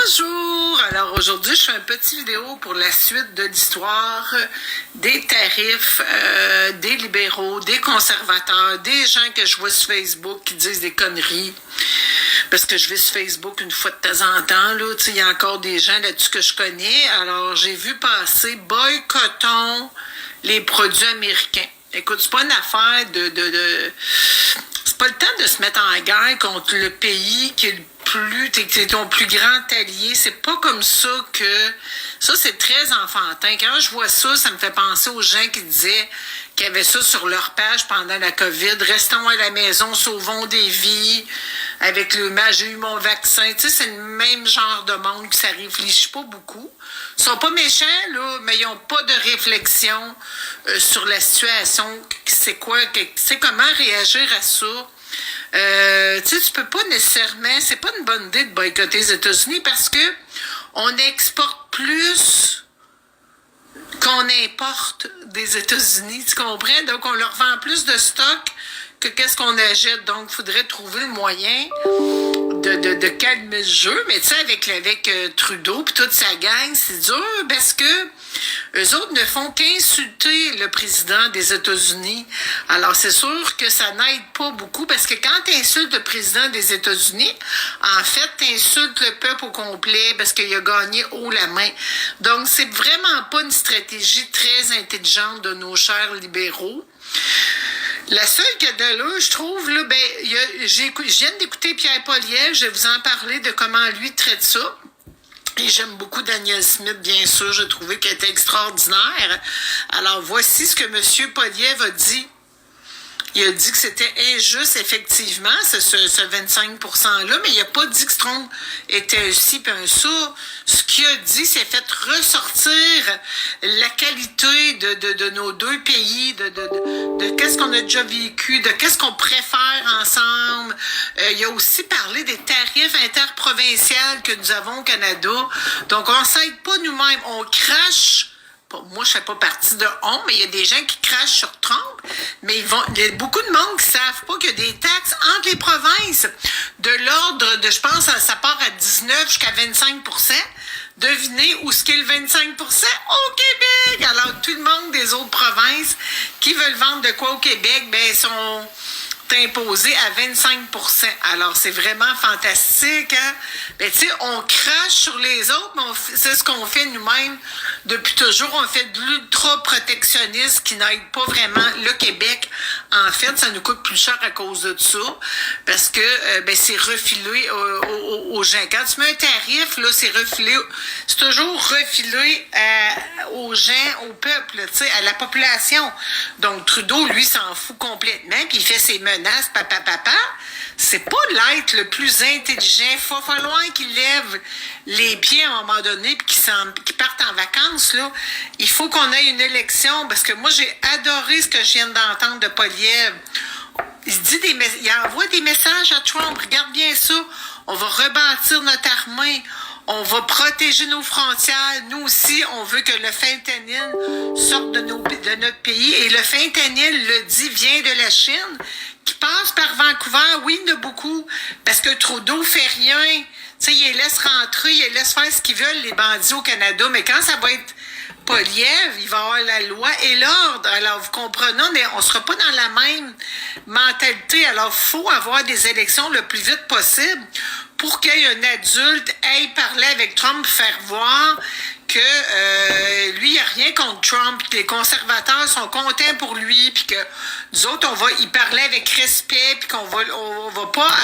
Bonjour! Alors aujourd'hui, je fais une petite vidéo pour la suite de l'histoire des tarifs des libéraux, des conservateurs, des gens que je vois sur Facebook qui disent des conneries. Parce que je vais sur Facebook une fois de temps en temps, là, il y a encore des gens là-dessus que je connais. Alors, j'ai vu passer « Boycottons les produits américains ». Écoute, c'est pas une affaire c'est pas le temps de se mettre en guerre contre le pays qui est le plus, t'es ton plus grand allié. C'est pas comme ça que... Ça, c'est très enfantin. Quand je vois ça, ça me fait penser aux gens qui disaient qu'il y avait ça sur leur page pendant la COVID. Restons à la maison, sauvons des vies. Avec le j'ai eu mon vaccin. Tu sais, c'est le même genre de monde que ça réfléchit pas beaucoup. Ils sont pas méchants, là, mais ils ont pas de réflexion sur la situation. C'est quoi, c'est comment réagir à ça. Tu sais, tu peux pas nécessairement, c'est pas une bonne idée de boycotter les États-Unis parce que on exporte plus qu'on importe des États-Unis, tu comprends? Donc, on leur vend plus de stock que qu'est-ce qu'on achète. Donc, il faudrait trouver le moyen de calmer le jeu. Mais tu sais, avec Trudeau et toute sa gang, c'est dur parce que eux autres ne font qu'insulter le président des États-Unis. Alors, c'est sûr que ça n'aide pas beaucoup parce que quand tu insultes le président des États-Unis, en fait, tu insultes le peuple au complet parce qu'il a gagné haut la main. Donc, c'est vraiment pas une stratégie très intelligente de nos chers libéraux. La seule que de là, je trouve, là, je viens d'écouter Pierre Poilievre, je vais vous en parler de comment lui traite ça. Et j'aime beaucoup Daniel Smith, bien sûr, je trouvais qu'elle était extraordinaire. Alors, voici ce que M. Poilievre a dit. Il a dit que c'était injuste, effectivement, ce 25%-là, mais il n'a pas dit que Trump était un ci et un ça. Ce qu'il a dit, c'est fait ressortir la qualité de nos deux pays, de qu'est-ce qu'on a déjà vécu, de qu'est-ce qu'on préfère ensemble. Il a aussi parlé des tarifs interprovinciaux que nous avons au Canada. Donc, on ne s'aide pas nous-mêmes, on crache. Moi, je ne fais pas partie de on, mais il y a des gens qui crachent sur Trump. Mais il y a beaucoup de monde qui ne savent pas qu'il y a des taxes entre les provinces de l'ordre de, je pense, ça part à 19 jusqu'à 25%. Devinez où ce qu'est le 25%? Au Québec! Alors, tout le monde des autres provinces qui veulent vendre de quoi au Québec, sont imposés à 25%. Alors, c'est vraiment fantastique, hein? Tu sais, on crache sur les autres, mais c'est ce qu'on fait nous-mêmes depuis toujours. On fait de l'ultra-protectionnisme qui n'aide pas vraiment le Québec. En fait, ça nous coûte plus cher à cause de ça, parce que c'est refilé aux gens. Quand tu mets un tarif, là, c'est refilé, c'est toujours refilé aux gens, au peuple, tu sais, à la population. Donc, Trudeau, lui, s'en fout complètement, puis il fait ses menaces, papa. C'est pas l'être le plus intelligent. Il va falloir qu'il lève les pieds à un moment donné puis qu'il parte en vacances, là. Il faut qu'on ait une élection parce que moi, j'ai adoré ce que je viens d'entendre de Poilievre. Il envoie des messages à Trump. Regarde bien ça. On va rebâtir notre armée. On va protéger nos frontières. Nous aussi, on veut que le fentanyl sorte de notre pays. Et le fentanyl, le dit, vient de la Chine, qui passe par Vancouver. Oui, il y en a beaucoup, parce que Trudeau fait rien. Tu sais, il les laisse rentrer, il les laisse faire ce qu'ils veulent, les bandits au Canada. Mais quand ça va être Poilievre, il va y avoir la loi et l'ordre. Alors, vous comprenez, on ne sera pas dans la même mentalité. Alors, il faut avoir des élections le plus vite possible pour qu'il y ait un adulte aille parler avec Trump, faire voir que lui, il n'y a rien contre Trump, que les conservateurs sont contents pour lui, puis que nous autres, on va y parler avec respect, puis qu'on va pas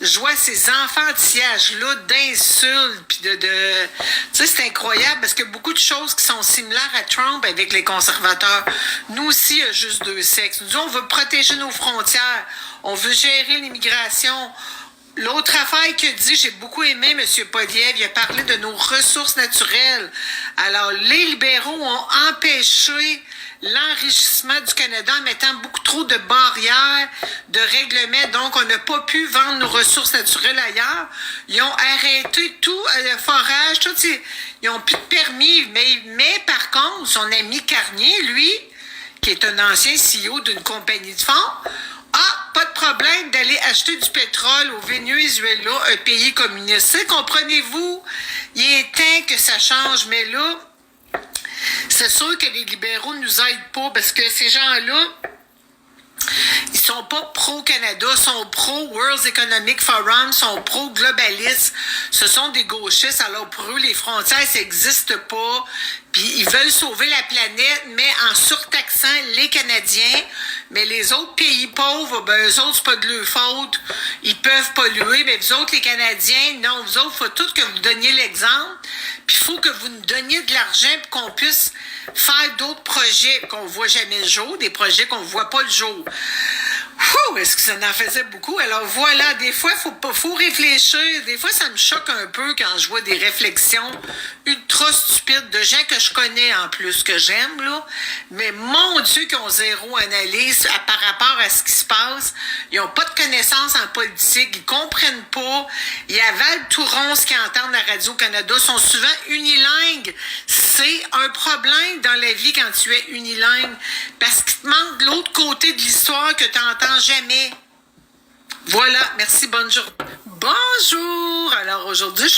jouer à ces enfantillages-là d'insultes, puis tu sais, c'est incroyable, parce qu'il y a beaucoup de choses qui sont similaires à Trump avec les conservateurs. Nous aussi, il y a juste deux sexes. Nous, on veut protéger nos frontières, on veut gérer l'immigration. L'autre affaire qu'il a dit, j'ai beaucoup aimé M. Poilievre, il a parlé de nos ressources naturelles. Alors, les libéraux ont empêché l'enrichissement du Canada en mettant beaucoup trop de barrières, de règlements. Donc, on n'a pas pu vendre nos ressources naturelles ailleurs. Ils ont arrêté tout le forage, tout, ils n'ont plus de permis. Mais par contre, son ami Carnier, lui, qui est un ancien CEO d'une compagnie de fonds, Ah, pas de problème d'aller acheter du pétrole au Venezuela, un pays communiste. Comprenez-vous, il est temps que ça change, mais là, c'est sûr que les libéraux ne nous aident pas parce que ces gens-là, ils sont pas pro-Canada, sont pro-World Economic Forum, sont pro-globalistes. Ce sont des gauchistes. Alors pour eux, les frontières, ça n'existe pas. Puis ils veulent sauver la planète, mais en surtaxant les Canadiens. Mais les autres pays pauvres, ben eux autres, c'est pas de leur faute. Ils peuvent polluer. Mais vous autres, les Canadiens, non, vous autres, il faut tout que vous donniez l'exemple. Puis il faut que vous nous donniez de l'argent pour qu'on puisse faire d'autres projets qu'on voit jamais le jour, des projets qu'on voit pas le jour. Est-ce que ça en faisait beaucoup? Alors voilà, des fois, faut réfléchir. Des fois, ça me choque un peu quand je vois des réflexions ultra stupides de gens que je connais en plus, que j'aime, là. Mais mon Dieu, qu'ils ont zéro analyse par rapport à ce qui se passe. Ils n'ont pas de connaissances en politique, ils comprennent pas. Ils avalent tout rond ce qu'ils entendent à Radio-Canada, sont souvent unilingues. C'est un problème dans la vie quand tu es unilingue, parce qu'il te manque de l'autre côté de l'histoire que tu n'entends jamais. Voilà, merci, bonne journée. Bonjour! Alors aujourd'hui, je